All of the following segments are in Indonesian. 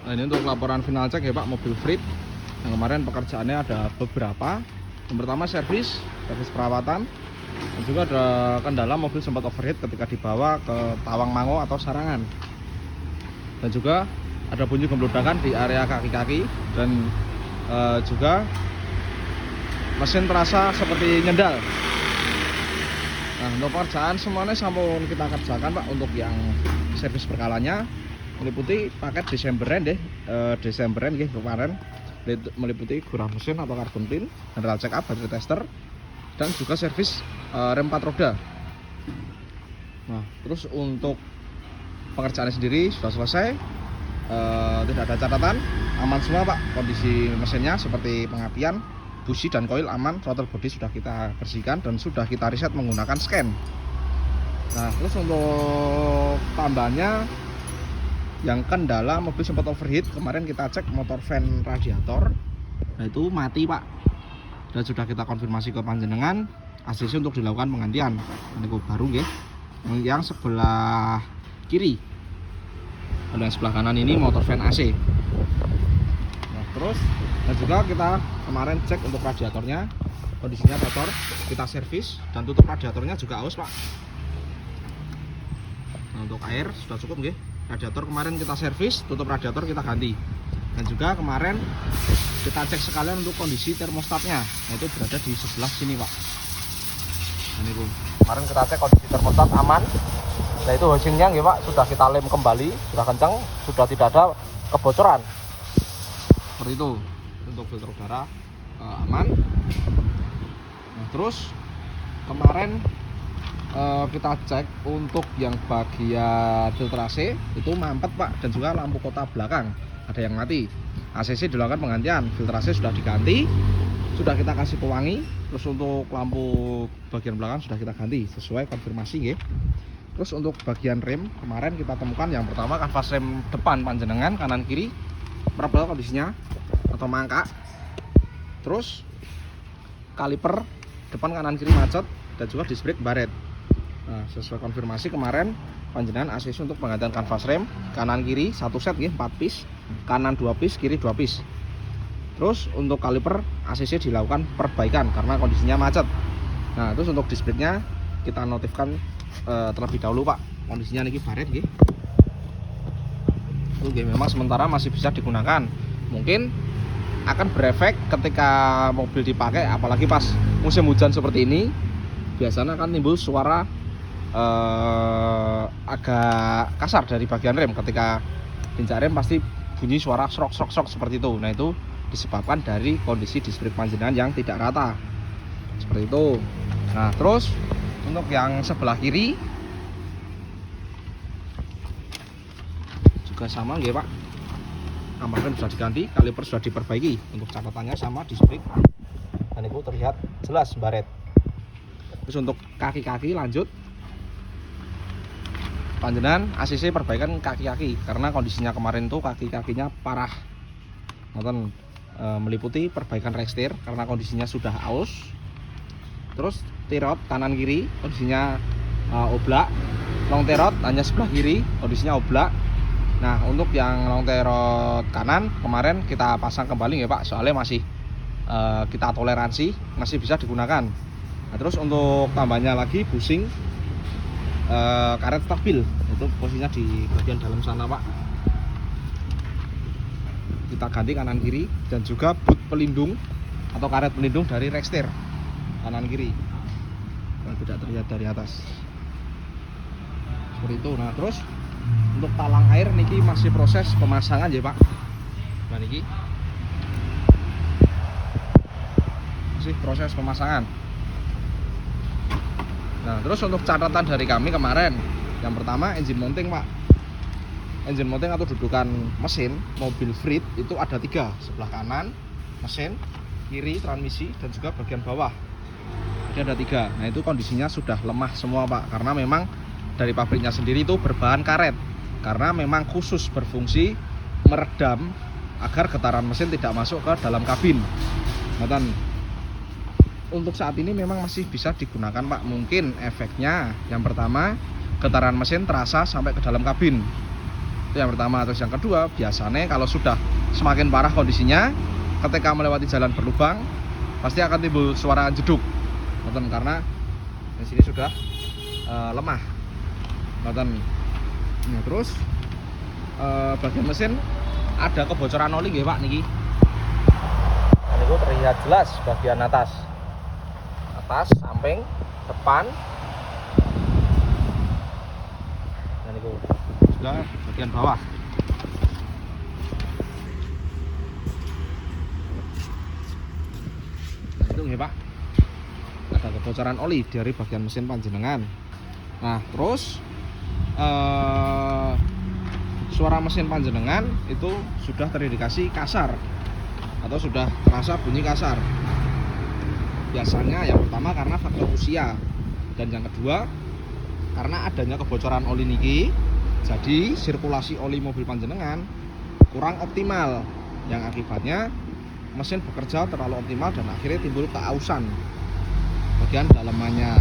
Nah, ini untuk laporan final cek ya Pak, mobil Freed yang kemarin pekerjaannya ada beberapa. Yang pertama servis perawatan, dan juga ada kendala mobil sempat overheat ketika dibawa ke Tawangmangu atau Sarangan, dan juga ada bunyi gemblodakan di area kaki-kaki, dan juga mesin terasa seperti nyendal. Nah, untuk pekerjaan semuanya sampun kita kerjakan Pak. Untuk yang servis berkalanya meliputi paket Desemberan kemarin, meliputi gurah mesin atau carbon clean, general check up, battery tester, dan juga servis rem 4 roda. Nah, terus untuk pengerjaan sendiri sudah selesai, tidak ada catatan, aman semua Pak. Kondisi mesinnya seperti pengapian, busi dan koil aman, throttle body sudah kita bersihkan dan sudah kita reset menggunakan scan. Nah, terus untuk tambahannya yang kendala mobil sempat overheat, kemarin kita cek motor fan radiator, nah itu mati Pak, dan sudah kita konfirmasi ke panjenengan ACC untuk dilakukan penggantian. Ini baru nggih, yang sebelah kiri, dan sebelah kanan ini motor fan AC. Nah, terus dan juga kita kemarin cek untuk radiatornya, kondisinya kotor, kita servis, dan tutup radiatornya juga aus Pak. Nah, untuk air sudah cukup nggih. Radiator kemarin kita servis, tutup radiator kita ganti, dan juga kemarin kita cek sekalian untuk kondisi termostatnya, nah itu berada di sebelah sini Pak. Nah, ini Bu, kemarin kita cek kondisi termostat aman. Nah itu housingnya nggih Pak, sudah kita lem kembali, sudah kencang, sudah tidak ada kebocoran seperti itu. Untuk filter udara aman. Nah, terus kemarin kita cek untuk yang bagian filtrase itu mampet Pak, dan juga lampu kota belakang ada yang mati. ACC dilakukan penggantian, filtrase sudah diganti, sudah kita kasih pewangi. Terus untuk lampu bagian belakang sudah kita ganti sesuai konfirmasi nggih. Terus untuk bagian rem kemarin kita temukan yang pertama kanvas rem depan panjenengan kanan kiri merabel kondisinya atau mangkak. Terus kaliper depan kanan kiri macet, dan juga disc brake baret. Nah, sesuai konfirmasi kemarin panjenengan ACC untuk penggantian kanvas rem kanan kiri satu set nggih, 4 piece, kanan 2 piece, kiri 2 piece. Terus untuk kaliper ACC dilakukan perbaikan karena kondisinya macet. Nah, terus untuk disc brake-nya kita notifkan terlebih dahulu Pak, kondisinya niki baret nggih. Itu nggih memang sementara masih bisa digunakan. Mungkin akan berefek ketika mobil dipakai, apalagi pas musim hujan seperti ini. Biasanya akan timbul suara agak kasar dari bagian rem. Ketika pincak rem pasti bunyi suara srok seperti itu. Nah itu disebabkan dari kondisi disc brake panjenengan yang tidak rata seperti itu. Nah terus untuk yang sebelah kiri juga sama nggih Pak, kampas rem sudah diganti, kaliper sudah diperbaiki. Untuk catatannya sama, disc brake dan itu terlihat jelas baret. Terus untuk kaki-kaki lanjut, panjenengan ACC perbaikan kaki-kaki karena kondisinya kemarin tuh kaki-kakinya parah. Nonton meliputi perbaikan rekstir karena kondisinya sudah aus. Terus tirot kanan kiri kondisinya oblak, long terot hanya sebelah kiri kondisinya oblak. Nah untuk yang long terot kanan kemarin kita pasang kembali ya Pak, soalnya masih kita toleransi, masih bisa digunakan. Nah, terus untuk tambahnya lagi busing karet stabil, itu posisinya di bagian dalam sana Pak. Kita ganti kanan kiri, dan juga boot pelindung atau karet pelindung dari rekstir kanan kiri yang tidak terlihat dari atas seperti itu. Nah terus untuk talang air niki masih proses pemasangan ya Pak. Nah niki masih proses pemasangan. Nah terus untuk catatan dari kami kemarin, yang pertama engine mounting Pak. Engine mounting atau dudukan mesin mobil Freed itu ada 3, sebelah kanan mesin, kiri transmisi, dan juga bagian bawah. Jadi ada 3. Nah itu kondisinya sudah lemah semua Pak, karena memang dari pabriknya sendiri itu berbahan karet, karena memang khusus berfungsi meredam agar getaran mesin tidak masuk ke dalam kabin. Nah, untuk saat ini memang masih bisa digunakan Pak. Mungkin efeknya yang pertama, getaran mesin terasa sampai ke dalam kabin. Itu yang pertama. Terus yang kedua, biasanya kalau sudah semakin parah kondisinya, ketika melewati jalan berlubang pasti akan timbul suara jeduk, karena di sini sudah lemah. Nah, terus bagian mesin ada kebocoran oli nggih Pak niki. Nah, niku terlihat jelas bagian atas, samping, depan. Nah, niku juga bagian bawah. Nah, itu nggih Pak. Ada kebocoran oli dari bagian mesin panjenengan. Nah, terus suara mesin panjenengan itu sudah terindikasi kasar atau sudah terasa bunyi kasar. Biasanya yang pertama karena faktor usia, dan yang kedua karena adanya kebocoran oli niki, jadi sirkulasi oli mobil panjenengan kurang optimal, yang akibatnya mesin bekerja terlalu optimal dan akhirnya timbul keausan bagian dalamannya.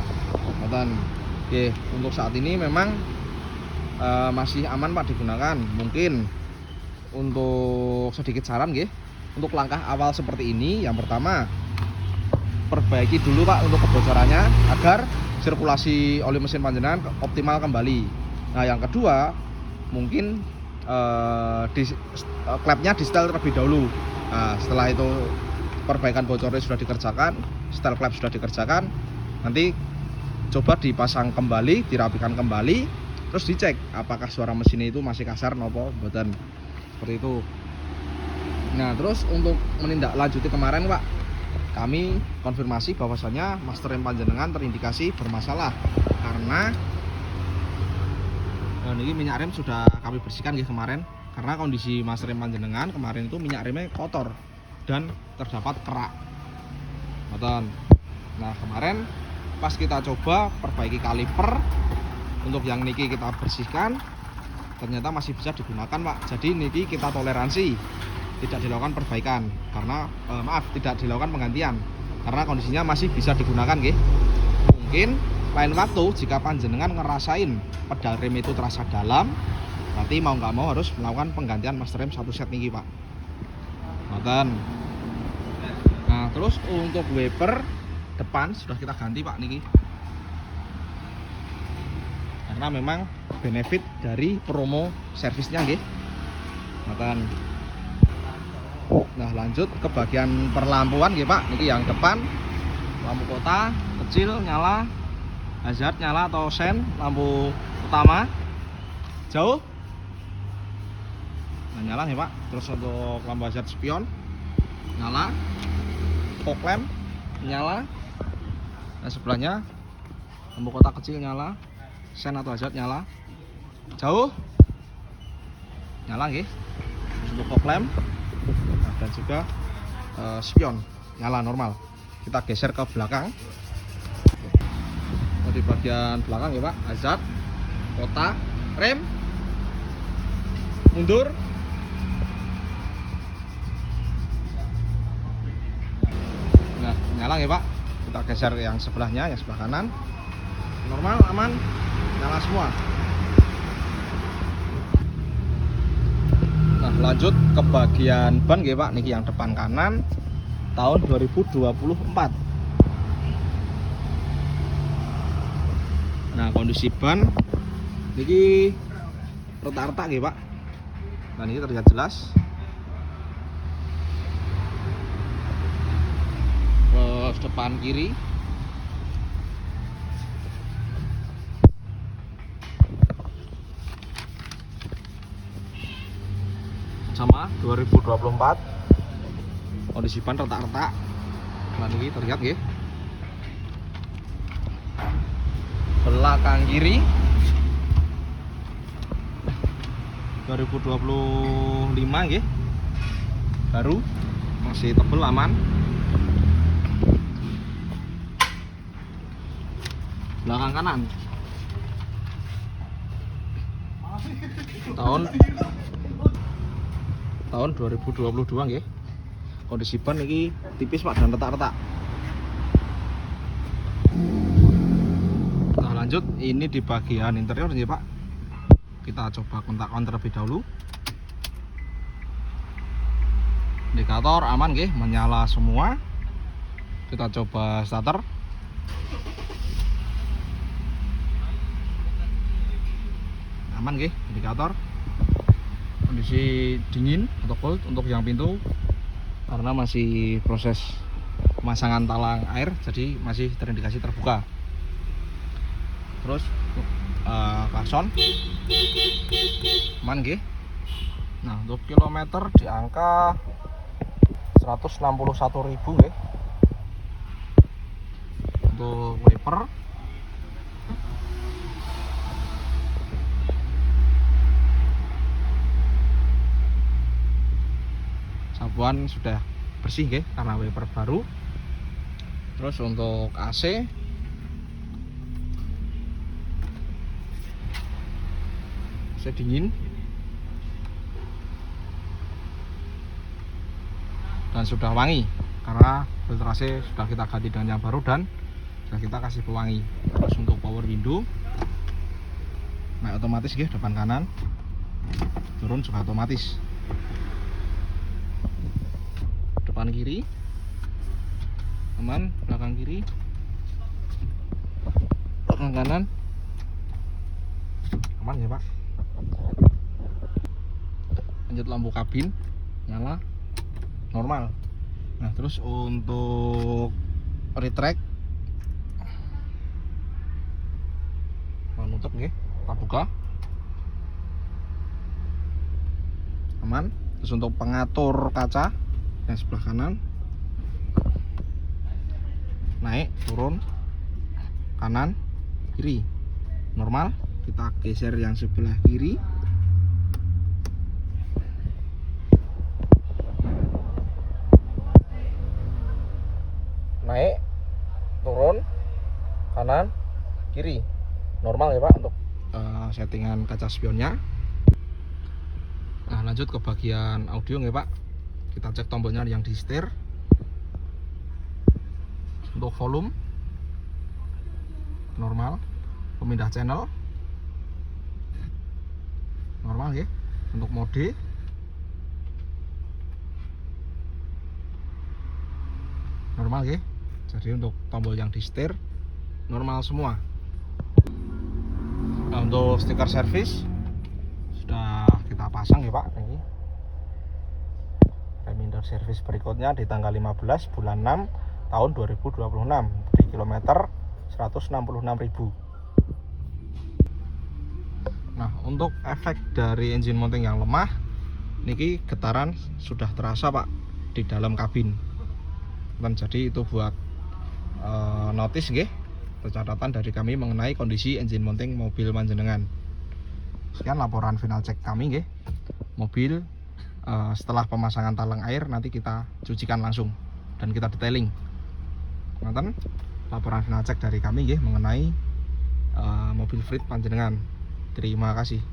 Oke, untuk saat ini memang masih aman Pak digunakan. Mungkin untuk sedikit saran untuk langkah awal seperti ini, yang pertama perbaiki dulu Pak untuk kebocorannya agar sirkulasi oli mesin panjenengan optimal kembali. Nah, yang kedua mungkin klepnya di setel terlebih dahulu. Nah, setelah itu perbaikan bocornya sudah dikerjakan, setel klep sudah dikerjakan, nanti coba dipasang kembali, dirapikan kembali, terus dicek apakah suara mesinnya itu masih kasar nopo mboten, seperti itu. Nah, terus untuk menindaklanjuti kemarin Pak, kami konfirmasi bahwasanya master rem panjenengan terindikasi bermasalah karena ini minyak rem sudah kami bersihkan kemarin, karena kondisi master rem panjenengan kemarin itu minyak remnya kotor dan terdapat kerak. Nah, kemarin pas kita coba perbaiki kaliper, untuk yang niki kita bersihkan, ternyata masih bisa digunakan Pak. Jadi niki kita toleransi, tidak dilakukan perbaikan karena tidak dilakukan penggantian karena kondisinya masih bisa digunakan nggih. Mungkin lain waktu jika panjenengan ngerasain pedal rem itu terasa dalam, berarti mau nggak mau harus melakukan penggantian master rem satu set niki Pak. Nah, terus untuk wiper depan sudah kita ganti Pak niki, karena memang benefit dari promo servisnya nggih. Nah, lanjut ke bagian perlampuan nggih Pak. Niki yang depan lampu kota kecil nyala, hazard nyala atau sen, lampu utama jauh nah nyala nggih Pak. Terus untuk lampu hazard spion nyala, fog lamp nyala. Nah, sebelahnya lampu kota kecil nyala, sen atau hazard nyala, jauh nyala nggih. Terus untuk fog lamp dan juga spion nyala normal. Kita geser ke belakang. Di bagian belakang ya Pak, hazard, kota, rem, mundur. Nah, nyala ya Pak. Kita geser yang sebelahnya, yang sebelah kanan. Normal, aman, nyala semua. Nah, lanjut ke bagian ban nggih Pak. Niki yang depan kanan tahun 2024. Nah, kondisi ban niki retak-retak nggih Pak. Nah, ini terlihat jelas. Terus depan kiri. Sama 2024. Kondisi ban retak-retak. Nah, ini terlihat nggih. Belakang kiri 2025 nggih. Baru, masih tebel, aman. Belakang kanan tahun 2022 nggih. Kondisi ban ini tipis Pak dan retak-retak. Nah, lanjut ini di bagian interior nggih Pak. kita coba kontak on terlebih dahulu. Indikator aman nggih, menyala semua. Kita coba starter. Aman nggih indikator. Kondisi dingin atau cold untuk yang pintu karena masih proses pemasangan talang air, jadi masih terindikasi terbuka. Terus klakson aman nggih. Nah, untuk kilometer di angka 161.000 nggih. Untuk wiper sabuan sudah bersih nggih karena wiper baru. Terus untuk AC dingin dan sudah wangi karena filtrase sudah kita ganti dengan yang baru dan sudah kita kasih pewangi. Terus untuk power window naik otomatis nggih, depan kanan, turun juga otomatis. Depan kiri aman, belakang kiri, belakang kanan aman ya Pak. Lanjut lampu kabin nyala normal. Nah, terus untuk retract nutup nggih, kita buka aman. Terus untuk pengatur kaca yang sebelah kanan naik turun kanan kiri normal. Kita geser yang sebelah kiri naik turun kanan kiri normal ya Pak untuk settingan kaca spionnya. Nah, lanjut ke bagian audio ya Pak. Kita cek tombolnya yang di setir. Untuk volume normal, pemindah channel normal ya. Untuk mode normal ya. Jadi untuk tombol yang di setir normal semua. Nah, untuk stiker servis sudah kita pasang ya Pak. Ini reminder servis berikutnya di tanggal 15 bulan 6 tahun 2026 di kilometer 166.000. Nah, untuk efek dari engine mounting yang lemah niki getaran sudah terasa Pak di dalam kabin. Dan jadi itu buat notice nggih, catatan dari kami mengenai kondisi engine mounting mobil panjenengan. Sekian laporan final cek kami nggih. Mobil setelah pemasangan talang air nanti kita cucikan langsung dan kita detailing. Nonton laporan final cek dari kami nggih mengenai mobil fleet panjenengan. Terima kasih.